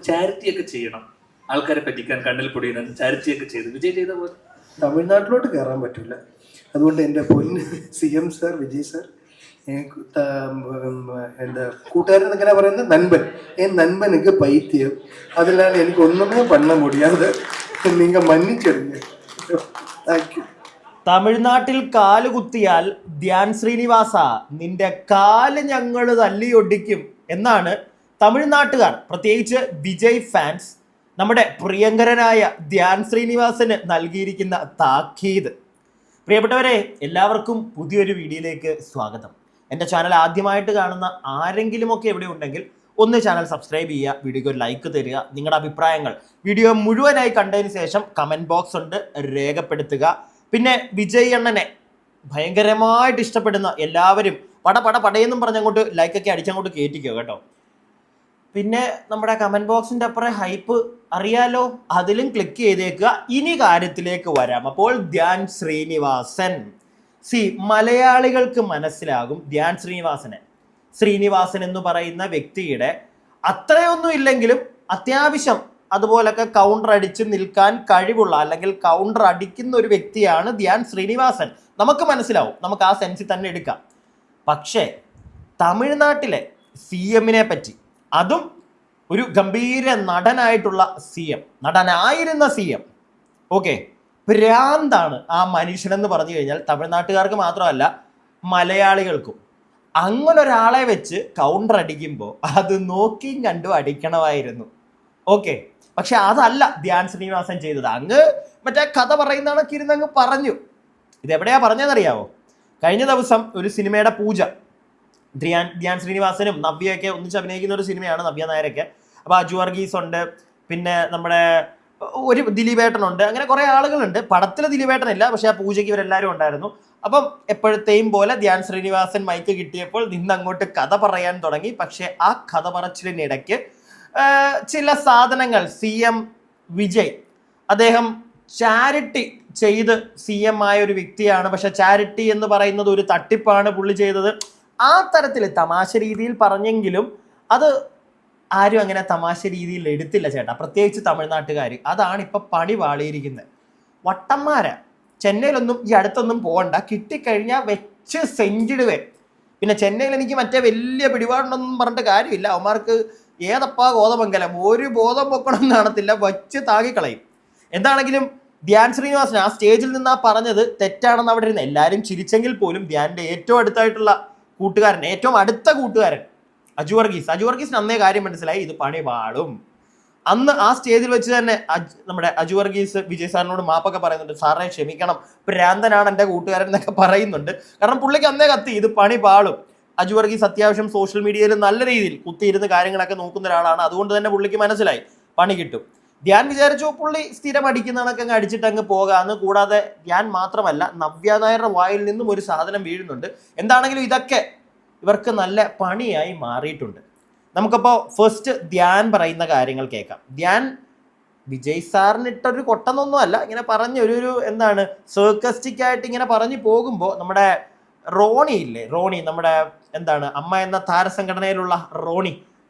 Charity ഒക്കെ ചെയ്യണം, ആൾക്കാരെ പറ്റിക്കാൻ കണ്ണിൽ പൊടിയുന്ന ചാരിറ്റി ഒക്കെ ചെയ്ത് വിജയ് ചെയ്ത പോലെ തമിഴ്നാട്ടിലോട്ട് കയറാൻ പറ്റില്ല. അതുകൊണ്ട് എൻ്റെ പൊന്ന് CM സാർ, വിജയ് സാർ, എൻ്റെ കൂട്ടുകാരൻ എങ്ങനെ പറയുന്നത്, നൻപൻ, നൻപനുക്ക് പൈത്യം, അതിനാൽ എനിക്ക് ഒന്നുമേ പണ്ണ മുടിയാതെ നിങ്ങൾ മന്നിച്ചെടുங்க. Thank you. തമിഴ്നാട്ടിൽ കാല് കുത്തിയാൽ ധ്യാൻ ശ്രീനിവാസ നിന്റെ കാല് ഞങ്ങൾ തല്ലിയൊടിക്കും എന്നാണ് തമിഴ്നാട്ടുകാർ, പ്രത്യേകിച്ച് വിജയ് ഫാൻസ്, നമ്മുടെ പ്രിയങ്കരനായ ധ്യാൻ ശ്രീനിവാസന് നൽകിയിരിക്കുന്ന താക്കീത്. പ്രിയപ്പെട്ടവരെ, എല്ലാവർക്കും പുതിയൊരു വീഡിയോയിലേക്ക് സ്വാഗതം. എൻ്റെ ചാനൽ ആദ്യമായിട്ട് കാണുന്ന ആരെങ്കിലുമൊക്കെ എവിടെ ഉണ്ടെങ്കിൽ ഒന്ന് ചാനൽ സബ്സ്ക്രൈബ് ചെയ്യുക, വീഡിയോക്ക് ഒരു ലൈക്ക് തരിക, നിങ്ങളുടെ അഭിപ്രായങ്ങൾ വീഡിയോ മുഴുവനായി കണ്ടതിന് ശേഷം കമൻറ്റ് ബോക്സ് ഉണ്ട് രേഖപ്പെടുത്തുക. പിന്നെ വിജയ് അണ്ണനെ ഭയങ്കരമായിട്ട് ഇഷ്ടപ്പെടുന്ന എല്ലാവരും പടയെന്നും പറഞ്ഞങ്ങോട്ട് ലൈക്കൊക്കെ അടിച്ചങ്ങോട്ട് കയറ്റിക്കോ കേട്ടോ. പിന്നെ നമ്മുടെ കമൻറ്റ് ബോക്സിൻ്റെ അപ്പുറം ഹൈപ്പ് അറിയാലോ, അതിലും ക്ലിക്ക് ചെയ്തേക്കുക. ഇനി കാര്യത്തിലേക്ക് വരാം. അപ്പോൾ ധ്യാൻ ശ്രീനിവാസൻ, മലയാളികൾക്ക് മനസ്സിലാകും ധ്യാൻ ശ്രീനിവാസൻ എന്ന് പറയുന്ന വ്യക്തിയുടെ അത്രയൊന്നും ഇല്ലെങ്കിലും അത്യാവശ്യം അതുപോലൊക്കെ കൗണ്ടർ അടിച്ച് നിൽക്കാൻ കഴിവുള്ള, അല്ലെങ്കിൽ കൗണ്ടർ അടിക്കുന്ന ഒരു വ്യക്തിയാണ് ധ്യാൻ ശ്രീനിവാസൻ. നമുക്ക് മനസ്സിലാവും, നമുക്ക് ആ സെൻസിൽ തന്നെ എടുക്കാം. പക്ഷേ തമിഴ്നാട്ടിലെ CM-നെ പറ്റി, അതും ഒരു ഗംഭീര നടനായിട്ടുള്ള നടനായിരുന്ന CM, ഓക്കെ, ഭ്രാന്താണ് ആ മനുഷ്യനെന്ന് പറഞ്ഞു കഴിഞ്ഞാൽ തമിഴ്നാട്ടുകാർക്ക് മാത്രമല്ല മലയാളികൾക്കും. അങ്ങനെ ഒരാളെ വെച്ച് കൗണ്ടർ അടിക്കുമ്പോൾ അത് നോക്കിയും കണ്ടും അടിക്കണമായിരുന്നു, ഓക്കെ. പക്ഷെ അതല്ല ധ്യാൻ ശ്രീനിവാസൻ ചെയ്തത്. അങ്ങ് മറ്റേ കഥ പറയുന്നതൊക്കെ ഇരുന്നങ്ങ് പറഞ്ഞു. ഇതെവിടെയാ പറഞ്ഞതെന്നറിയാവോ? കഴിഞ്ഞ ദിവസം ഒരു സിനിമയുടെ പൂജ, ധ്യാൻ ശ്രീനിവാസനും നവ്യയൊക്കെ ഒന്നിച്ച് അഭിനയിക്കുന്ന ഒരു സിനിമയാണ്, നവ്യ നായരൊക്കെ. അപ്പോൾ അജു വർഗീസ് ഉണ്ട്, പിന്നെ നമ്മുടെ ഒരു ദിലീപേട്ടനുണ്ട്, അങ്ങനെ കുറേ ആളുകളുണ്ട്. പടത്തിൽ ദിലീപേട്ടനില്ല, പക്ഷെ ആ പൂജയ്ക്ക് ഇവരെല്ലാവരും ഉണ്ടായിരുന്നു. അപ്പം എപ്പോഴത്തെയും പോലെ ധ്യാൻ ശ്രീനിവാസൻ മൈക്ക് കിട്ടിയപ്പോൾ നിന്നങ്ങോട്ട് കഥ പറയാൻ തുടങ്ങി. പക്ഷെ ആ കഥ പറച്ചിലിനിടയ്ക്ക് ചില സാധനങ്ങൾ CM വിജയ്, അദ്ദേഹം ചാരിറ്റി ചെയ്ത് CM ആയ ഒരു വ്യക്തിയാണ്. പക്ഷെ ചാരിറ്റി എന്ന് പറയുന്നത് ഒരു തട്ടിപ്പാണ് പുള്ളി ചെയ്തത്. ആ തരത്തിൽ തമാശ രീതിയിൽ പറഞ്ഞെങ്കിലും അത് ആരും അങ്ങനെ തമാശ രീതിയിൽ എടുത്തില്ല ചേട്ടാ, പ്രത്യേകിച്ച് തമിഴ്നാട്ടുകാർ. അതാണ് ഇപ്പം പണി പാളിയിരിക്കുന്നത്. വട്ടന്മാരാ. ചെന്നൈയിലൊന്നും ഈ അടുത്തൊന്നും പോകണ്ട, കിട്ടിക്കഴിഞ്ഞാൽ വെച്ച് സെഞ്ചിടുവേ. പിന്നെ ചെന്നൈയിൽ എനിക്ക് മറ്റേ വലിയ പിടിപാടുണ്ടെന്നും പറഞ്ഞിട്ട് കാര്യമില്ല. അവന്മാർക്ക് ഏതപ്പാ ഗോതമംഗലം, ഒരു ബോധം പൊക്കണം കാണത്തില്ല, വച്ച് താകിക്കളയും. എന്താണെങ്കിലും ധ്യാൻ ശ്രീനിവാസൻ ആ സ്റ്റേജിൽ നിന്ന് പറഞ്ഞത് തെറ്റാണെന്ന് അവിടെ ഇരുന്ന് എല്ലാവരും ചിരിച്ചെങ്കിൽ പോലും ധ്യാൻ്റെ ഏറ്റവും അടുത്തായിട്ടുള്ള കൂട്ടുകാരൻ, ഏറ്റവും അടുത്ത കൂട്ടുകാരൻ അജു വർഗീസിന് അന്നേ കാര്യം മനസ്സിലായി, ഇത് പണി പാടും. അന്ന് ആ സ്റ്റേജിൽ വെച്ച് തന്നെ നമ്മുടെ അജു വർഗീസ് വിജയ് സാറിനോട് മാപ്പൊക്കെ പറയുന്നുണ്ട്, സാറേ ക്ഷമിക്കണം, ഭ്രാന്തനാണ് എൻ്റെ കൂട്ടുകാരൻ എന്നൊക്കെ പറയുന്നുണ്ട്. കാരണം പുള്ളിക്ക് അന്നേ കത്തി, ഇത് പണി പാടും. അജു വർഗീസ് അത്യാവശ്യം സോഷ്യൽ മീഡിയയിൽ നല്ല രീതിയിൽ കുത്തിയിരുന്ന് കാര്യങ്ങളൊക്കെ നോക്കുന്ന ഒരാളാണ്. അതുകൊണ്ട് തന്നെ പുള്ളിക്ക് മനസ്സിലായി പണി കിട്ടും. ധ്യാൻ വിചാരിച്ചു പുള്ളി സ്ഥിരം അടിക്കുന്നതൊക്കെ അങ്ങ് അടിച്ചിട്ട് അങ്ങ് പോകാമെന്ന്. കൂടാതെ ധ്യാൻ മാത്രമല്ല, നവ്യ നായരുടെ വായിൽ നിന്നും ഒരു സാധനം വീഴുന്നുണ്ട്. എന്താണെങ്കിലും ഇതൊക്കെ ഇവർക്ക് നല്ല പണിയായി മാറിയിട്ടുണ്ട്. നമുക്കപ്പോൾ ഫസ്റ്റ് ധ്യാൻ പറയുന്ന കാര്യങ്ങൾ കേൾക്കാം. ധ്യാൻ വിജയ് സാറിനിട്ടൊരു കൊട്ടെന്നൊന്നും അല്ല, ഇങ്ങനെ പറഞ്ഞ് ഒരു എന്താണ് സർക്കസ്റ്റിക് ആയിട്ട് ഇങ്ങനെ പറഞ്ഞു പോകുമ്പോൾ നമ്മുടെ റോണി നമ്മുടെ എന്താണ് അമ്മ എന്ന താരസംഘടനയിലുള്ള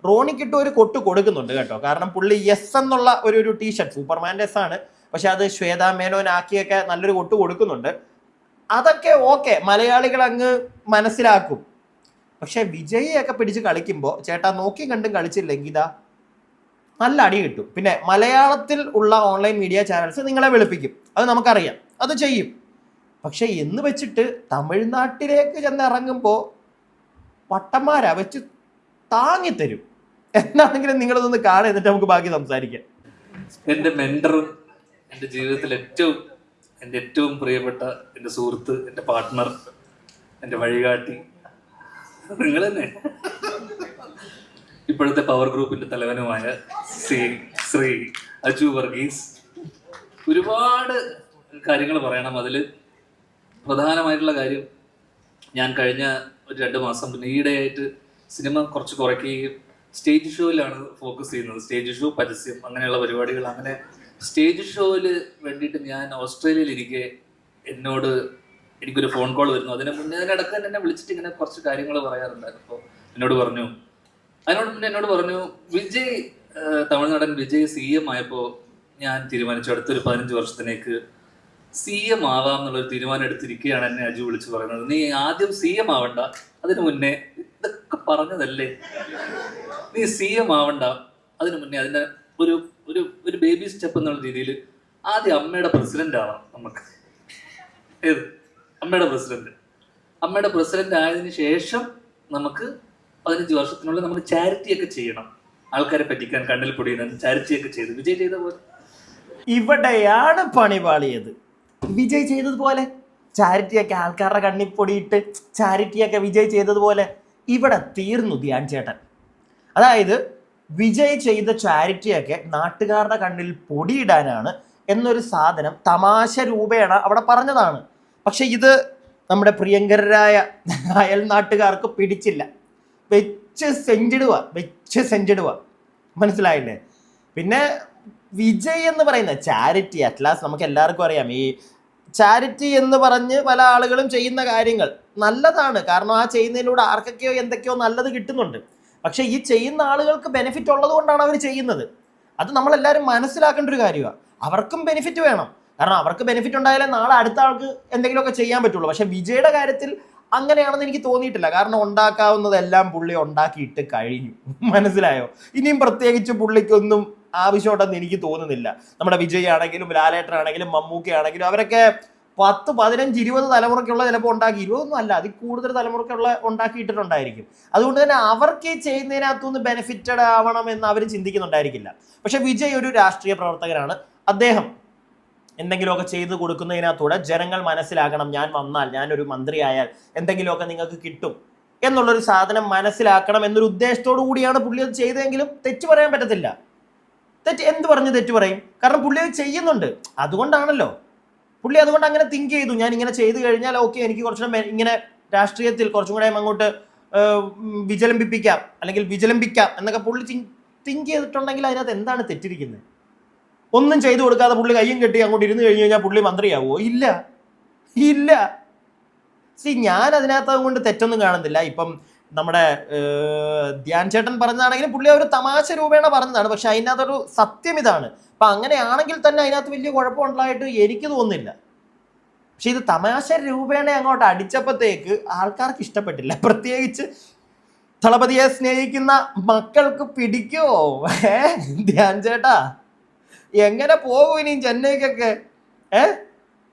റോണിക്കിട്ട് ഒരു കൊട്ട് കൊടുക്കുന്നുണ്ട് കേട്ടോ. കാരണം പുള്ളി യെസ് എന്നുള്ള ഒരു ടീഷർട്ട്, സൂപ്പർമാൻ്റെ എസ് ആണ്, പക്ഷെ അത് ശ്വേതാ മേനോനാക്കിയൊക്കെ നല്ലൊരു കൊട്ട് കൊടുക്കുന്നുണ്ട്. അതൊക്കെ ഓക്കെ, മലയാളികൾ അങ്ങ് മനസ്സിലാക്കും. പക്ഷെ വിജയൊക്കെ പിടിച്ച് കളിക്കുമ്പോൾ ചേട്ടാ നോക്കി കണ്ടും കളിച്ചില്ലെങ്കിൽ ഇതാ നല്ല അടി കിട്ടും. പിന്നെ മലയാളത്തിൽ ഉള്ള ഓൺലൈൻ മീഡിയ ചാനൽസ് നിങ്ങളെ വെളുപ്പിക്കും, അത് നമുക്കറിയാം, അത് ചെയ്യും. പക്ഷെ എന്ന് വെച്ചിട്ട് തമിഴ്നാട്ടിലേക്ക് ചെന്ന് ഇറങ്ങുമ്പോൾ വട്ടന്മാരാ വെച്ച് താങ്ങിത്തരും. എന്താണെങ്കിലും നിങ്ങളതൊന്ന് കാണുക, എന്നിട്ട് നമുക്ക് ബാക്കി സംസാരിക്കാം. എൻ്റെ മെന്ററും എൻ്റെ ജീവിതത്തിൽ എൻ്റെ ഏറ്റവും പ്രിയപ്പെട്ട എൻ്റെ സുഹൃത്ത്, എൻ്റെ പാർട്ട്ണർ, എൻ്റെ വഴികാട്ടി നിങ്ങൾ തന്നെ, ഇപ്പോഴത്തെ പവർ ഗ്രൂപ്പിന്റെ തലവനുമായ ശ്രീ അജു വർഗീസ്. ഒരുപാട് കാര്യങ്ങൾ പറയണം. അതിൽ പ്രധാനമായിട്ടുള്ള കാര്യം, ഞാൻ കഴിഞ്ഞ ഒരു 2 മാസം പിന്നെ ഈയിടെയായിട്ട് സിനിമ കുറച്ച് കുറയ്ക്കുകയും സ്റ്റേജ് ഷോയിലാണ് ഫോക്കസ് ചെയ്യുന്നത്. സ്റ്റേജ് ഷോ, പരസ്യം, അങ്ങനെയുള്ള പരിപാടികൾ. അങ്ങനെ സ്റ്റേജ് ഷോയിൽ വേണ്ടിയിട്ട് ഞാൻ ഓസ്ട്രേലിയയിലിരിക്കെ എനിക്കൊരു ഫോൺ കോൾ വരുന്നു. അതിനിടക്ക് തന്നെ എന്നെ വിളിച്ചിട്ട് ഇങ്ങനെ കുറച്ച് കാര്യങ്ങൾ പറയാറുണ്ടായിരുന്നു. അപ്പോൾ എന്നോട് പറഞ്ഞു വിജയ് തമിഴ്നാടൻ വിജയ് CM ആയപ്പോൾ ഞാൻ തീരുമാനിച്ചു അടുത്തൊരു 15 വർഷത്തിലേക്ക് CM ആവാം എന്നുള്ളൊരു തീരുമാനം എടുത്തിരിക്കുകയാണ്. എന്നെ അജു വിളിച്ച് പറയുന്നത്, നീ ആദ്യം CM ആവണ്ട, അതിനു മുന്നേ ഇതൊക്കെ പറഞ്ഞതല്ലേ, നീ CM ആവണ്ട, അതിനു മുന്നേ അതിൻ്റെ ഒരു ഒരു ഒരു ബേബി സ്റ്റെപ്പ് എന്നുള്ള രീതിയിൽ ആദ്യം അമ്മയുടെ പ്രസിഡന്റ് ആവാം നമുക്ക്. ഏത് അമ്മയുടെ പ്രസിഡന്റ് ആയതിനു ശേഷം നമുക്ക് 15 വർഷത്തിനുള്ളിൽ നമുക്ക് ചാരിറ്റിയൊക്കെ ചെയ്യണം, ആൾക്കാരെ പറ്റിക്കാൻ കണ്ണിൽ പൊടിയുന്ന ചാരിറ്റിയൊക്കെ ചെയ്ത് വിജയ് ചെയ്ത പോലെ. ഇവിടെയാണ് പണിപാളിയത്. വിജയ് ചെയ്തതുപോലെ ചാരിറ്റിയൊക്കെ ആൾക്കാരുടെ കണ്ണിൽ പൊടിയിട്ട് ചാരിറ്റിയൊക്കെ വിജയ് ചെയ്തതുപോലെ ഇവിടെ തീർന്നു ധ്യാൻ ചേട്ടൻ. അതായത് വിജയ് ചെയ്ത ചാരിറ്റിയൊക്കെ നാട്ടുകാരുടെ കണ്ണിൽ പൊടിയിടാനാണ് എന്നൊരു സാധനം തമാശ രൂപേണ അവിടെ പറഞ്ഞതാണ്. പക്ഷെ ഇത് നമ്മുടെ പ്രിയങ്കരായ അയൽ നാട്ടുകാർക്ക് പിടിച്ചില്ല. വെച്ച് സെഞ്ചിടുക മനസ്സിലായില്ലേ? പിന്നെ വിജയ് എന്ന് പറയുന്ന ചാരിറ്റി, അറ്റ്ലാസ് നമുക്ക് എല്ലാവർക്കും അറിയാം, ഈ ചാരിറ്റി എന്ന് പറഞ്ഞ് പല ആളുകളും ചെയ്യുന്ന കാര്യങ്ങൾ നല്ലതാണ്. കാരണം ആ ചെയ്യുന്നതിലൂടെ ആർക്കൊക്കെയോ എന്തൊക്കെയോ നല്ലത് കിട്ടുന്നുണ്ട്. പക്ഷെ ഈ ചെയ്യുന്ന ആളുകൾക്ക് ബെനിഫിറ്റ് ഉള്ളത് കൊണ്ടാണ് അവർ ചെയ്യുന്നത്. അത് നമ്മളെല്ലാവരും മനസ്സിലാക്കേണ്ട ഒരു കാര്യമാണ്. അവർക്കും ബെനിഫിറ്റ് വേണം. കാരണം അവർക്ക് ബെനിഫിറ്റ് ഉണ്ടായാലേ നാളെ അടുത്ത ആൾക്ക് എന്തെങ്കിലുമൊക്കെ ചെയ്യാൻ പറ്റുള്ളൂ. പക്ഷെ വിജയുടെ കാര്യത്തിൽ അങ്ങനെയാണെന്ന് എനിക്ക് തോന്നിയിട്ടില്ല. കാരണം ഉണ്ടാക്കാവുന്നതെല്ലാം പുള്ളി ഉണ്ടാക്കിയിട്ട് കഴിഞ്ഞു. മനസ്സിലായോ? ഇനിയും പ്രത്യേകിച്ച് പുള്ളിക്കൊന്നും ആവശ്യമുണ്ടെന്ന് എനിക്ക് തോന്നുന്നില്ല. നമ്മുടെ വിജയ് ആണെങ്കിലും ലാലേട്ടനാണെങ്കിലും മമ്മൂക്ക ആണെങ്കിലും അവരൊക്കെ 10, 15, 20 തലമുറയ്ക്കുള്ള ചിലപ്പോൾ ഉണ്ടാക്കി, 20 അല്ല അതിൽ കൂടുതൽ തലമുറയ്ക്കുള്ള ഉണ്ടാക്കിയിട്ടിട്ടുണ്ടായിരിക്കും. അതുകൊണ്ട് തന്നെ അവർക്ക് ഈ ചെയ്യുന്നതിനകത്തുനിന്ന് ബെനിഫിറ്റഡ് ആവണം എന്ന് അവർ ചിന്തിക്കുന്നുണ്ടായിരിക്കില്ല. പക്ഷെ വിജയ് ഒരു രാഷ്ട്രീയ പ്രവർത്തകനാണ്. അദ്ദേഹം എന്തെങ്കിലുമൊക്കെ ചെയ്തു കൊടുക്കുന്നതിനകത്തൂടെ ജനങ്ങൾ മനസ്സിലാക്കണം, ഞാൻ വന്നാൽ, ഞാനൊരു മന്ത്രിയായാൽ എന്തെങ്കിലുമൊക്കെ നിങ്ങൾക്ക് കിട്ടും എന്നുള്ളൊരു സാധനം മനസ്സിലാക്കണം എന്നൊരു ഉദ്ദേശത്തോടു കൂടിയാണ് പുള്ളി അത് ചെയ്തതെങ്കിലും തെറ്റ് പറയാൻ പറ്റത്തില്ല. എന്ത് പറഞ്ഞ് തെറ്റ് പറയും? കാരണം പുള്ളി അത് ചെയ്യുന്നുണ്ട്. അതുകൊണ്ടാണല്ലോ പുള്ളി അതുകൊണ്ട് അങ്ങനെ തിങ്ക് ചെയ്തു, ഞാൻ ഇങ്ങനെ ചെയ്തു കഴിഞ്ഞാൽ ഓക്കെ, എനിക്ക് കുറച്ചുകൂടെ ഇങ്ങനെ രാഷ്ട്രീയത്തിൽ കുറച്ചും കൂടെ അങ്ങോട്ട് വിജലംബിപ്പിക്കാം അല്ലെങ്കിൽ വിജലംബിക്കാം എന്നൊക്കെ പുള്ളി തിങ്ക് ചെയ്തിട്ടുണ്ടെങ്കിൽ അതിനകത്ത് എന്താണ് തെറ്റിരിക്കുന്നത്? ഒന്നും ചെയ്തു കൊടുക്കാതെ പുള്ളി കയ്യും കെട്ടി അങ്ങോട്ട് ഇരുന്ന് കഴിഞ്ഞ് കഴിഞ്ഞാൽ പുള്ളി മന്ത്രിയാവുമോ? ഇല്ല. ഞാൻ അതിനകത്ത് കൊണ്ട് തെറ്റൊന്നും കാണുന്നില്ല. ഇപ്പം നമ്മുടെ ധ്യാൻ ചേട്ടൻ പറഞ്ഞതാണെങ്കിലും പുള്ളി ഒരു തമാശ രൂപേണ പറഞ്ഞതാണ്. പക്ഷെ അതിനകത്തൊരു സത്യം ഇതാണ്. അപ്പം അങ്ങനെയാണെങ്കിൽ തന്നെ അതിനകത്ത് വലിയ കുഴപ്പമുണ്ടായിട്ട് എനിക്ക് തോന്നുന്നില്ല. പക്ഷെ ഇത് തമാശ രൂപേണ അങ്ങോട്ട് അടിച്ചപ്പോഴത്തേക്ക് ആൾക്കാർക്ക് ഇഷ്ടപ്പെട്ടില്ല. പ്രത്യേകിച്ച് ദളപതിയെ സ്നേഹിക്കുന്ന മക്കൾക്ക് പിടിക്കുമോ? ധ്യാൻ ചേട്ടാ എങ്ങനെ പോകും ഇനിയും ചെന്നൈക്കൊക്കെ?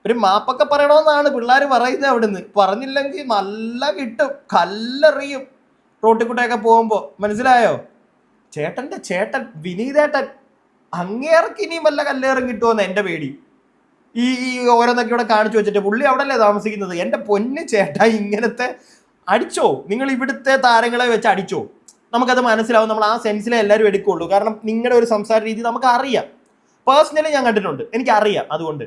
ഒരു മാപ്പൊക്കെ പറയണമെന്നാണ് പിള്ളേർ പറയുന്നത്. അവിടുന്ന് പറഞ്ഞില്ലെങ്കിൽ നല്ല കിട്ടും, കല്ലെറിയും റോട്ടിൽ കൂടെയൊക്കെ പോകുമ്പോൾ. മനസ്സിലായോ? ചേട്ടൻ വിനീതേട്ടൻ അങ്ങേർക്ക് ഇനിയും വല്ല കല്ലേറും കിട്ടുമെന്ന് എൻ്റെ പേടി. ഈ ഓരോന്നൊക്കെ ഇവിടെ കാണിച്ചു വെച്ചിട്ട് പുള്ളി അവിടെ അല്ലേ താമസിക്കുന്നത്. എൻ്റെ പൊന്ന് ചേട്ടാ, ഇങ്ങനത്തെ അടിച്ചോ, നിങ്ങൾ ഇവിടുത്തെ താരങ്ങളെ വെച്ച് അടിച്ചോ, നമുക്കത് മനസ്സിലാവും. നമ്മൾ ആ സെൻസിലെ എല്ലാവരും എടുക്കുള്ളൂ. കാരണം നിങ്ങളുടെ ഒരു സംസാര രീതി നമുക്ക് അറിയാം. പേഴ്സണലി ഞാൻ കണ്ടിട്ടുണ്ട്, എനിക്കറിയാം. അതുകൊണ്ട്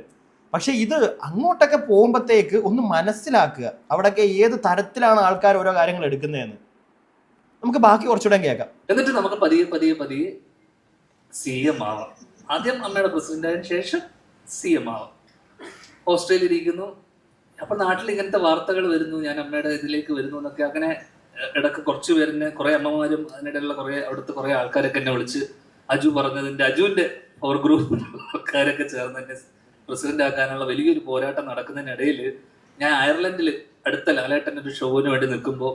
പക്ഷെ ഇത് അങ്ങോട്ടൊക്കെ പോകുമ്പോഴത്തേക്ക് ഒന്ന് മനസ്സിലാക്കുക അവിടെയൊക്കെ ഏത് തരത്തിലാണ് ആൾക്കാർ ഓരോ കാര്യങ്ങൾ എടുക്കുന്നതെന്ന്. നമുക്ക് ബാക്കി കുറച്ചുകൂടെ കേൾക്കാം. എന്നിട്ട് നമുക്ക് പതിയെ CM ആവാം. ആദ്യം അമ്മയുടെ പ്രസിഡന്റ് ആയതിനു ശേഷം CM ആവാം. ഓസ്ട്രേലിയയിൽ ഇരിക്കുന്നു, അപ്പൊ നാട്ടിൽ ഇങ്ങനത്തെ വാർത്തകൾ വരുന്നു, ഞാൻ അമ്മയുടെ ഇതിലേക്ക് വരുന്നു എന്നൊക്കെ. അങ്ങനെ ഇടയ്ക്ക് കുറച്ച് പേരിനെ, കുറെ അമ്മമാരും അതിനിടയിലുള്ള അവിടുത്തെ കുറെ ആൾക്കാരൊക്കെ എന്നെ വിളിച്ച് അജു പറഞ്ഞതിന്റെ അജുവിന്റെ പവർ ഗ്രൂപ്പ് ആൾക്കാരൊക്കെ ചേർന്ന് എന്നെ പ്രസിഡന്റ് ആക്കാനുള്ള വലിയൊരു പോരാട്ടം നടക്കുന്നതിനിടയിൽ ഞാൻ അയർലൻഡിൽ അടുത്ത ലാലേട്ടൻ്റെ ഒരു ഷോവിന് വേണ്ടി നിൽക്കുമ്പോൾ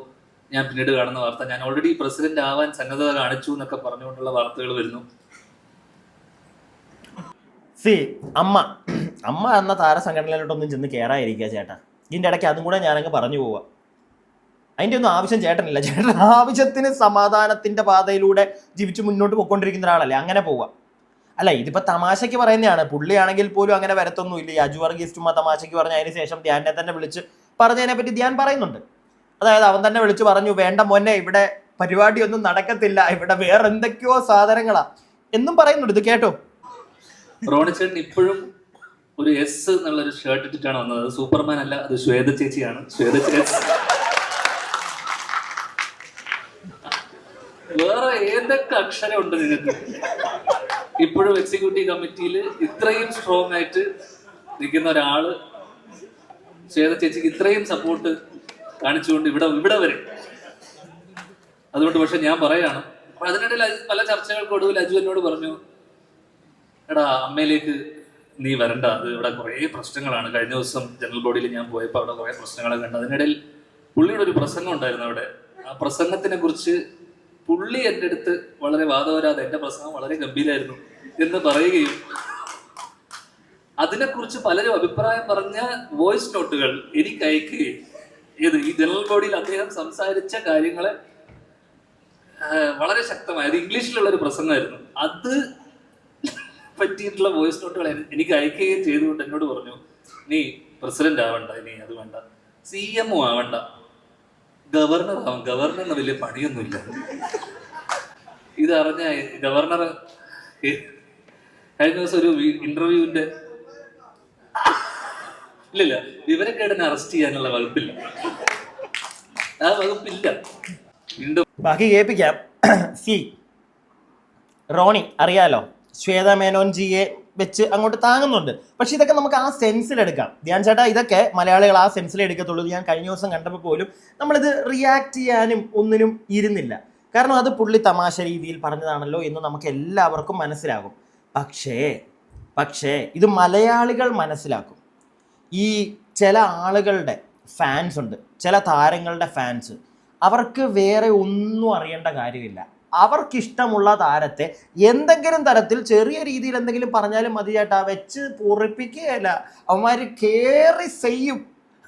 ഞാൻ പിന്നീട് കാണുന്ന വാർത്ത, ഞാൻ ഓൾറെഡി പ്രസിഡന്റ് ആവാൻ സന്നദ്ധത കാണിച്ചു എന്നൊക്കെ പറഞ്ഞുകൊണ്ടുള്ള വാർത്തകൾ വരുന്നു. അമ്മ എന്ന താരസംഘടനയിലോട്ടൊന്നും ചെന്ന് കയറാതിരിക്കുക ചേട്ടാ. ഇതിൻ്റെ ഇടയ്ക്ക് അതും കൂടെ ഞാനങ്ങ് പറഞ്ഞു പോവാം. അതിൻ്റെ ഒന്നും ആവശ്യം ചേട്ടനില്ല. ചേട്ടൻ ആവശ്യത്തിന് സമാധാനത്തിന്റെ പാതയിലൂടെ ജീവിച്ച് മുന്നോട്ട് പോയിക്കൊണ്ടിരിക്കുന്ന ഒരാളല്ലേ, അങ്ങനെ പോവാം. അല്ല, ഇതിപ്പോ തമാശയ്ക്ക് പറയുന്നതാണ്. പുള്ളിയാണെങ്കിൽ പോലും അങ്ങനെ വരത്തൊന്നുമില്ല. ഈ അജു വർഗീസ് ചുമ്മാ തമാശയ്ക്ക് പറഞ്ഞ അതിന് ശേഷം ധ്യാനെ തന്നെ വിളിച്ച് പറഞ്ഞതിനെ പറ്റി ധ്യാൻ പറയുന്നുണ്ട്. അതായത് അവൻ തന്നെ വിളിച്ച് പറഞ്ഞു, വേണ്ട മോനെ, ഇവിടെ പരിപാടിയൊന്നും നടക്കത്തില്ല, ഇവിടെ വേറെ എന്തൊക്കെയോ സാധനങ്ങളാ എന്നും പറയുന്നുണ്ട്. ഇത് കേട്ടോ. റോണിച്ചേട്ടൻ ഇപ്പോഴും ഒരു എസ് എന്നുള്ളൊരു ഷർട്ട് ഇട്ടിട്ടാണ് വന്നത്. അത് സൂപ്പർമാൻ അല്ല, അത് ശ്വേത ചേച്ചിയാണ്. ശ്വേത ചേച്ചി വേറെ ഏതൊക്കെ അക്ഷരമുണ്ട് നിങ്ങൾക്ക്? ഇപ്പോഴും എക്സിക്യൂട്ടീവ് കമ്മിറ്റിയിൽ ഇത്രയും സ്ട്രോങ് ആയിട്ട് നിൽക്കുന്ന ഒരാള് ശ്വേത ചേച്ചിക്ക് ഇത്രയും സപ്പോർട്ട് കാണിച്ചുകൊണ്ട് ഇവിടെ വരെ. അതുകൊണ്ട് പക്ഷെ ഞാൻ പറയാണ്, അപ്പൊ അതിനിടയിൽ പല ചർച്ചകൾക്കൊടുവിൽ അജു എന്നോട് പറഞ്ഞു, എടാ അമ്മയിലേക്ക് നീ വരണ്ട, അത് ഇവിടെ കുറേ പ്രശ്നങ്ങളാണ്. കഴിഞ്ഞ ദിവസം ജനറൽ ബോഡിയിൽ ഞാൻ പോയപ്പോൾ അവിടെ കുറേ പ്രശ്നങ്ങളൊക്കെ ഉണ്ട്. അതിനിടയിൽ പുള്ളിയുടെ ഒരു പ്രസംഗം ഉണ്ടായിരുന്നു അവിടെ. ആ പ്രസംഗത്തിനെ കുറിച്ച് പുള്ളി എൻ്റെ അടുത്ത് വളരെ വാദവരാതെ എൻ്റെ പ്രസംഗം വളരെ ഗംഭീരമായിരുന്നു എന്ന് പറയുകയും അതിനെക്കുറിച്ച് പലരും അഭിപ്രായം പറഞ്ഞ വോയിസ് നോട്ടുകൾ എനിക്ക് അയക്കുകയും ഈ ജനറൽ ബോഡിയിൽ അദ്ദേഹം സംസാരിച്ച കാര്യങ്ങളെ വളരെ ശക്തമായത് ഇംഗ്ലീഷിലുള്ള ഒരു പ്രസംഗമായിരുന്നു, അത് പറ്റിയിട്ടുള്ള വോയിസ് നോട്ടുകൾ എനിക്ക് അയക്കുകയും ചെയ്തുകൊണ്ട് എന്നോട് പറഞ്ഞു, നീ പ്രസിഡന്റ് ആവണ്ട, ഇനി അത് വേണ്ട, CM ആവണ്ട, ഗവർണർ ആവും, ഗവർണറിന് വലിയ പണിയൊന്നുമില്ല. ഇതറിഞ്ഞ ഗവർണർ കഴിഞ്ഞ ദിവസം ഒരു ഇന്റർവ്യൂവിന്റെ ഇല്ലില്ല വിവരക്കേടിനെ അറസ്റ്റ് ചെയ്യാനുള്ള വകുപ്പില്ല, ആ വകുപ്പില്ല. ബാക്കി കേൾപ്പിക്കാം. റോണി അറിയാലോ, ശ്വേത മേനോൻ ജിയെ വെച്ച് അങ്ങോട്ട് താങ്ങുന്നുണ്ട്. പക്ഷെ ഇതൊക്കെ നമുക്ക് ആ സെൻസിലെടുക്കാം. ധ്യാൻ ചേട്ടാ, ഇതൊക്കെ മലയാളികൾ ആ സെൻസിലേ എടുക്കത്തുള്ളൂ. ഞാൻ കഴിഞ്ഞ ദിവസം കണ്ടപ്പോൾ പോലും നമ്മളിത് റിയാക്ട് ചെയ്യാനും ഒന്നിനും ഇരുന്നില്ല. കാരണം അത് പുള്ളി തമാശ രീതിയിൽ പറഞ്ഞതാണല്ലോ എന്ന് നമുക്ക് എല്ലാവർക്കും മനസ്സിലാകും. പക്ഷേ ഇത് മലയാളികൾ മനസ്സിലാക്കും. ഈ ചില ആളുകളുടെ ഫാൻസ് ഉണ്ട്, ചില താരങ്ങളുടെ ഫാൻസ്, അവർക്ക് വേറെ ഒന്നും അറിയേണ്ട കാര്യമില്ല. അവർക്കിഷ്ടമുള്ള താരത്തെ എന്തെങ്കിലും തരത്തിൽ ചെറിയ രീതിയിൽ എന്തെങ്കിലും പറഞ്ഞാലും മതി ചേട്ടാ, വെച്ച് പൊറിപ്പിക്കുകയല്ല, അവന്മാർ കയറി ചെയ്യും.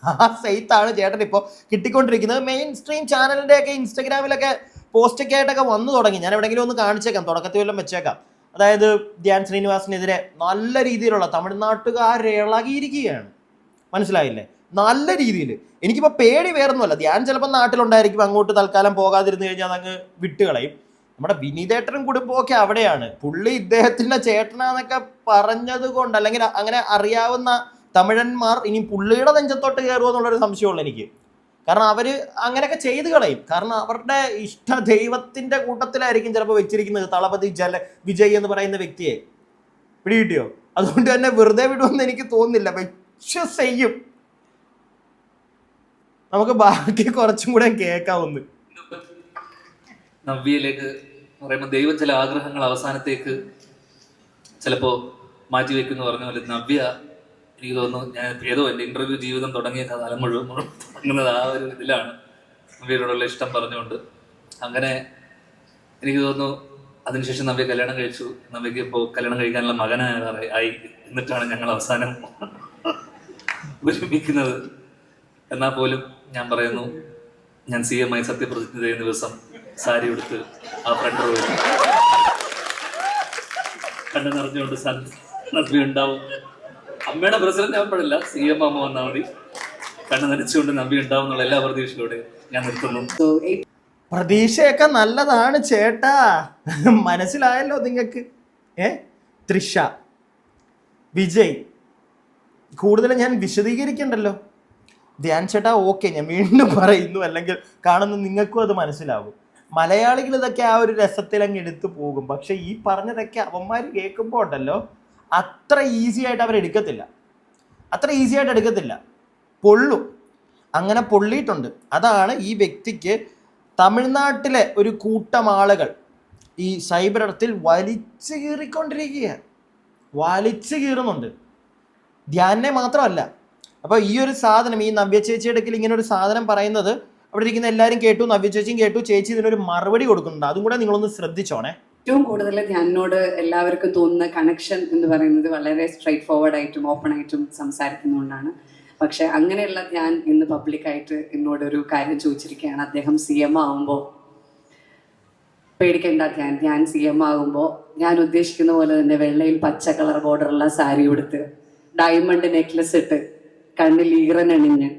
ആ സെയ്ത്താണ് ചേട്ടൻ ഇപ്പോൾ കിട്ടിക്കൊണ്ടിരിക്കുന്നത്. മെയിൻ സ്ട്രീം ചാനലിൻ്റെയൊക്കെ ഇൻസ്റ്റഗ്രാമിലൊക്കെ പോസ്റ്റൊക്കെ ആയിട്ടൊക്കെ വന്നു തുടങ്ങി. ഞാൻ എവിടെയെങ്കിലും ഒന്ന് കാണിച്ചേക്കാം, തുടക്കത്തിൽ വല്ലതും വെച്ചേക്കാം. അതായത് ധ്യാൻ ശ്രീനിവാസിനെതിരെ നല്ല രീതിയിലുള്ള തമിഴ്നാട്ടുകാർ ഇളകിയിരിക്കുകയാണ്. മനസ്സിലായില്ലേ? നല്ല രീതിയിൽ. എനിക്കിപ്പോൾ പേടി വേറൊന്നുമല്ല. ധ്യാൻ ചിലപ്പോൾ നാട്ടിലുണ്ടായിരിക്കും, അങ്ങോട്ട് തൽക്കാലം പോകാതിരുന്നു കഴിഞ്ഞാൽ അതങ്ങ് വിട്ടുകളയും. നമ്മുടെ വിനീതേട്ടനും കുടുംബമൊക്കെ അവിടെയാണ്. പുള്ളി ഇദ്ദേഹത്തിൻ്റെ ചേട്ടനാന്നൊക്കെ പറഞ്ഞത് കൊണ്ട്, അല്ലെങ്കിൽ അങ്ങനെ അറിയാവുന്ന തമിഴന്മാർ ഇനി പുള്ളിയുടെ നെഞ്ചത്തോട്ട് കയറുമോ എന്നുള്ളൊരു സംശയമുള്ളൂ എനിക്ക്. കാരണം അവർ അങ്ങനെയൊക്കെ ചെയ്ത് കളയും. കാരണം അവരുടെ ഇഷ്ട ദൈവത്തിൻ്റെ കൂട്ടത്തിലായിരിക്കും ചിലപ്പോൾ വെച്ചിരിക്കുന്നത് തളപതി വിജയ് എന്ന് പറയുന്ന വ്യക്തിയെ. പിടികിട്ടിയോ? അതുകൊണ്ട് തന്നെ വെറുതെ വിടുമെന്ന് എനിക്ക് തോന്നുന്നില്ല, വെച്ച് ചെയ്യും. നമുക്ക് ബാക്കി കുറച്ചും കൂടെ കേൾക്കാവുന്നു. നവ്യയിലേക്ക് പറയുമ്പോൾ ദൈവം ചില ആഗ്രഹങ്ങൾ അവസാനത്തേക്ക് ചിലപ്പോൾ മാറ്റിവെക്കുന്നു പറഞ്ഞ പോലെ നവ്യ, എനിക്ക് തോന്നുന്നു, ഞാൻ ഏതോ എൻ്റെ ഇന്റർവ്യൂ ജീവിതം തുടങ്ങിയ കാലം മുഴുവൻ തുടങ്ങുന്നത് ആ ഒരു ഇതിലാണ്, നവ്യയോടുള്ള ഇഷ്ടം പറഞ്ഞുകൊണ്ട്. അങ്ങനെ എനിക്ക് തോന്നുന്നു അതിനുശേഷം നവ്യ കല്യാണം കഴിച്ചു. നവ്യക്ക് ഇപ്പോൾ കല്യാണം കഴിക്കാനുള്ള മകനായി എന്നിട്ടാണ് ഞങ്ങൾ അവസാനം ഒരുമിക്കുന്നത്. എന്നാൽ പോലും ഞാൻ പറയുന്നു, ഞാൻ CM ആയി സത്യപ്രതിജ്ഞ ചെയ്യുന്ന ദിവസം സാരി എടുത്ത് ആ ഫ്രണ്ട് റോയിൽ കണ്ടു നിറഞ്ഞുകൊണ്ട് നവ്യ ഉണ്ടാവും. അമ്മയുടെ പ്രസിഡന്റ് ആവുമ്പോഴല്ല, CM ആകുമ്പോൾ വന്നാൽ മതി. കണ്ണു നനച്ചുകൊണ്ട് നവ്യ ഉണ്ടാവും എന്നുള്ള എല്ലാ പ്രതീക്ഷയോടെ ഞാൻ നിർത്തുന്നു. പ്രതീക്ഷയൊക്കെ നല്ലതാണ് ചേട്ടാ, മനസ്സിലായല്ലോ നിങ്ങൾക്ക്. തൃഷ, വിജയ്, കൂടുതൽ ഞാൻ വിശദീകരിക്കണ്ടല്ലോ. ധ്യാൻ ചേട്ടാ ഓക്കെ, ഞാൻ വീണ്ടും പറയുന്നു, അല്ലെങ്കിൽ കാണുന്ന നിങ്ങൾക്കും അത് മനസ്സിലാവും. മലയാളികൾ ഇതൊക്കെ ആ ഒരു രസത്തിൽ അങ്ങ് എടുത്തു പോകും. പക്ഷെ ഈ പറഞ്ഞതൊക്കെ അവന്മാർ കേൾക്കുമ്പോൾ ഉണ്ടല്ലോ, അത്ര ഈസി ആയിട്ട് അവരെടുക്കത്തില്ല, പൊള്ളും. അങ്ങനെ പൊള്ളിയിട്ടുണ്ട്. അതാണ് ഈ വ്യക്തിക്ക് തമിഴ്നാട്ടിലെ ഒരു കൂട്ടം ആളുകൾ ഈ സൈബർ ഇടത്തിൽ വലിച്ചു കീറുന്നുണ്ട്. ധ്യാനെ മാത്രമല്ല. അപ്പോൾ ഈ ഒരു സാധനം, ഈ നവ്യ ചേച്ചിയുടെ അടുക്കൽ ഇങ്ങനെ ഒരു സാധനം പറയുന്നത് അവിടെ ഇരിക്കുന്ന എല്ലാവരും കേട്ടു, നവ്യ ചേച്ചിയും കേട്ടു. ചേച്ചി ഇതിനൊരു മറുപടി കൊടുക്കുന്നുണ്ട്. അതും കൂടെ നിങ്ങളൊന്ന് ശ്രദ്ധിച്ചോണേ. ഏറ്റവും കൂടുതൽ ധ്യാനോട് എല്ലാവർക്കും തോന്നുന്ന കണക്ഷൻ എന്ന് പറയുന്നത് വളരെ സ്ട്രൈറ്റ് ഫോർവേഡ് ആയിട്ടും ഓപ്പൺ ആയിട്ടും സംസാരിക്കുന്നതുകൊണ്ടാണ്. പക്ഷെ അങ്ങനെയുള്ള ധ്യാൻ ഇന്ന് പബ്ലിക്കായിട്ട് എന്നോടൊരു കാര്യം ചോദിച്ചിരിക്കുകയാണ്. അദ്ദേഹം CM ആകുമ്പോൾ പേടിക്കേണ്ട, ധ്യാൻ CM ആകുമ്പോൾ ഞാൻ ഉദ്ദേശിക്കുന്ന പോലെ തന്നെ വെള്ളയിൽ പച്ച കളർ ബോർഡറുള്ള സാരി ഉടുത്ത് ഡയമണ്ട് നെക്ലസ് ഇട്ട് കണ്ണിൽ ഈറനണിഞ്ഞ്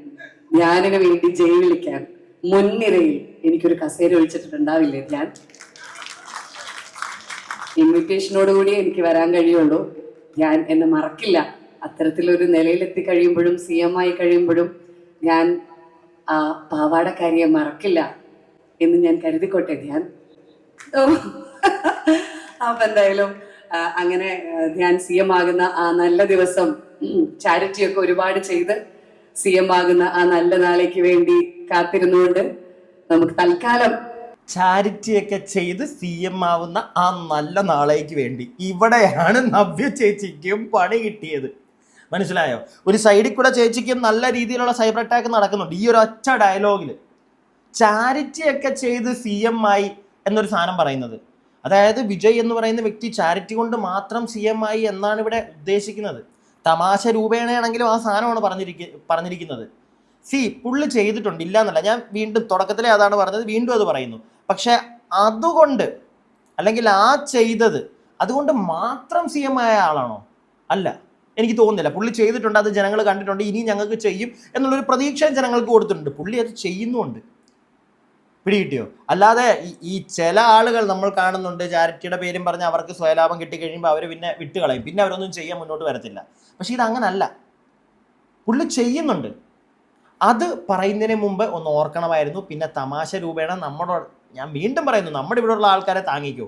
ധ്യാനിന് വേണ്ടി ജയ് വിളിക്കാൻ മുൻനിരയിൽ എനിക്കൊരു കസേര ഒഴിച്ചിട്ടുണ്ടാവില്ലേ ധ്യാൻ? ഇൻവിറ്റേഷനോടുകൂടി എനിക്ക് വരാൻ കഴിയുള്ളൂ. ഞാൻ എന്നെ മറക്കില്ല. അത്തരത്തിലൊരു നിലയിലെത്തി കഴിയുമ്പോഴും CM ആയി കഴിയുമ്പോഴും ഞാൻ ആ പാവാടക്കാരിയെ മറക്കില്ല എന്ന് ഞാൻ കരുതിക്കോട്ടെ ധ്യാൻ. അപ്പൊ എന്തായാലും അങ്ങനെ ധ്യാൻ CM ആകുന്ന ആ നല്ല ദിവസം ചാരിറ്റിയൊക്കെ ഒരുപാട് ചെയ്ത് CM ആകുന്ന ആ നല്ല നാളേക്ക് വേണ്ടി കാത്തിരുന്നുകൊണ്ട് നമുക്ക് തൽക്കാലം ചാരിറ്റിയൊക്കെ ചെയ്ത് CM ആവുന്ന ആ നല്ല നാളേക്ക് വേണ്ടി ഇവിടെയാണ് നവ്യ ചേച്ചിക്കും പണി കിട്ടിയത്. മനസ്സിലായോ? ഒരു സൈഡിൽ കൂടെ ചേച്ചിക്കും നല്ല രീതിയിലുള്ള സൈബർ അറ്റാക്ക് നടക്കുന്നുണ്ട്. ഈ ഒരു ഒറ്റ ഡയലോഗിൽ ചാരിറ്റിയൊക്കെ ചെയ്ത് CM ആയി എന്നൊരു സാധനം പറയുന്നത്, അതായത് വിജയ് എന്ന് പറയുന്ന വ്യക്തി ചാരിറ്റി കൊണ്ട് മാത്രം CM ആയി എന്നാണ് ഇവിടെ ഉദ്ദേശിക്കുന്നത്. തമാശ രൂപേണയാണെങ്കിലും ആ സാധനമാണ് പറഞ്ഞിരിക്കുന്നത്. പുള്ളി ചെയ്തിട്ടുണ്ട്, ഇല്ല എന്നല്ല, ഞാൻ വീണ്ടും തുടക്കത്തിലെ അതാണ് പറഞ്ഞത്, വീണ്ടും അത് പറയുന്നു. പക്ഷെ അതുകൊണ്ട് അല്ലെങ്കിൽ ആ ചെയ്തത് അതുകൊണ്ട് മാത്രം CM ആയ ആളാണോ? അല്ല, എനിക്ക് തോന്നുന്നില്ല. പുള്ളി ചെയ്തിട്ടുണ്ട്, അത് ജനങ്ങൾ കണ്ടിട്ടുണ്ട്, ഇനി ഞങ്ങൾക്ക് ചെയ്യും എന്നുള്ളൊരു പ്രതീക്ഷയും ജനങ്ങൾക്ക് കൊടുത്തിട്ടുണ്ട്. പുള്ളി അത് ചെയ്യുന്നുണ്ട്. പിടികിട്ടിയോ? അല്ലാതെ ഈ ചില ആളുകൾ നമ്മൾ കാണുന്നുണ്ട്, ചാരിറ്റിയുടെ പേരും പറഞ്ഞ് അവർക്ക് സ്വയലാഭം കിട്ടിക്കഴിയുമ്പോൾ അവർ പിന്നെ വിട്ടുകളയും, പിന്നെ അവരൊന്നും ചെയ്യാൻ മുന്നോട്ട് വരത്തില്ല. പക്ഷെ ഇതങ്ങനല്ല, പുള്ളി ചെയ്യുന്നുണ്ട്. അത് പറയുന്നതിന് മുമ്പ് ഒന്ന് ഓർക്കണമായിരുന്നു. പിന്നെ തമാശ രൂപേണ ഞാൻ വീണ്ടും പറയുന്നു, നമ്മുടെ ഇവിടെ ഉള്ള ആൾക്കാരെ താങ്ങിക്കോ.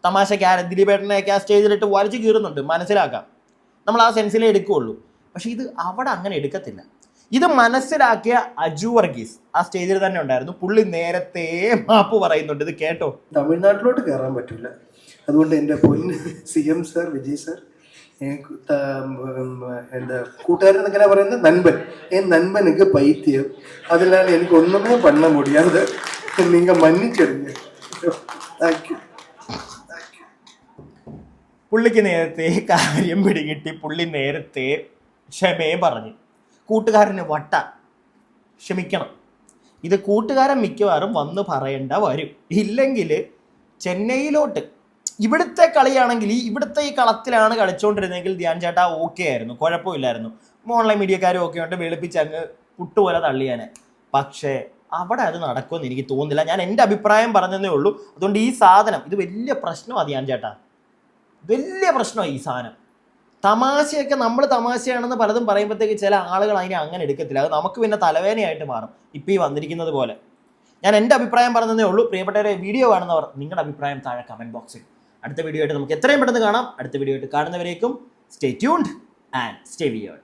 തമാശയ്ക്ക് ദിലീപേട്ടനെയൊക്കെ ആ സ്റ്റേജിലിട്ട് വലിച്ചു കീറുന്നുണ്ട്, മനസ്സിലാക്കാം, നമ്മൾ ആ സെൻസിലേ എടുക്കുകയുള്ളൂ. പക്ഷെ ഇത് അവിടെ അങ്ങനെ എടുക്കത്തില്ല. ഇത് മനസ്സിലാക്കിയ അജു വർഗീസ് ആ സ്റ്റേജിൽ തന്നെ ഉണ്ടായിരുന്നു. പുള്ളി നേരത്തെ മാപ്പ് പറയുന്നുണ്ട്, ഇത് കേട്ടോ. തമിഴ്നാട്ടിലോട്ട് കയറാൻ പറ്റില്ല. അതുകൊണ്ട് എൻ്റെ പൊന്ന് CM സാർ, വിജയ് സാർ, എന്താ കൂട്ടുകാരൻ എങ്ങനെ പറയുന്നത്, നൻപൻ, നൻപനുക്ക് പൈത്യം, അതിനാൽ എനിക്ക് ഒന്നുമേ പണ്ണ മുടിയാതെ നിങ്ങൾ മന്നിച്ചിടുங்க. Thank you. പുള്ളിക്ക് നേരത്തെ കാര്യം പിടികിട്ടി. പുള്ളി നേരത്തെ ക്ഷമയെ പറഞ്ഞു. കൂട്ടുകാരന് വട്ട, ക്ഷമിക്കണം. ഇത് കൂട്ടുകാരൻ മിക്കവാറും വന്ന് പറയേണ്ട വരും. ഇല്ലെങ്കിൽ ചെന്നൈയിലോട്ട്, ഇവിടുത്തെ കളിയാണെങ്കിൽ ഇവിടുത്തെ ഈ കളത്തിലാണ് കളിച്ചുകൊണ്ടിരുന്നെങ്കിൽ ധ്യാൻ ചേട്ടാ ഓക്കെ ആയിരുന്നു, കുഴപ്പമില്ലായിരുന്നു. ഓൺലൈൻ മീഡിയക്കാരും ഒക്കെ ഉണ്ട്, വെളുപ്പിച്ച് അങ്ങ് പുട്ടുപോലെ തള്ളിയാനെ. പക്ഷേ അവിടെ അത് നടക്കുമെന്ന് എനിക്ക് തോന്നുന്നില്ല. ഞാൻ എൻ്റെ അഭിപ്രായം പറഞ്ഞതേ ഉള്ളൂ. അതുകൊണ്ട് ഈ സാധനം ഇത് വലിയ പ്രശ്നമാണ് ധ്യാൻ ചേട്ടാ, വലിയ പ്രശ്നമാണ് ഈ സാധനം. തമാശയൊക്കെ നമ്മൾ തമാശയാണെന്ന് പലതും പറയുമ്പോഴത്തേക്ക് ചില ആളുകൾ അതിനെ അങ്ങനെ എടുക്കത്തില്ല. അത് നമുക്ക് പിന്നെ തലവേദനയായിട്ട് മാറും, ഇപ്പോൾ ഈ വന്നിരിക്കുന്നത് പോലെ. ഞാൻ എൻ്റെ അഭിപ്രായം പറഞ്ഞതേ ഉള്ളൂ. പ്രിയപ്പെട്ടവരെ, വീഡിയോ കാണുന്നവർ നിങ്ങളുടെ അഭിപ്രായം താഴെ കമൻറ്റ് ബോക്സിൽ. അടുത്ത വീഡിയോ ആയിട്ട് നമുക്ക് എത്രയും പെട്ടെന്ന് കാണാം. അടുത്ത വീഡിയോ ആയിട്ട് കാണുന്നവരേക്കും stay tuned and stay weird.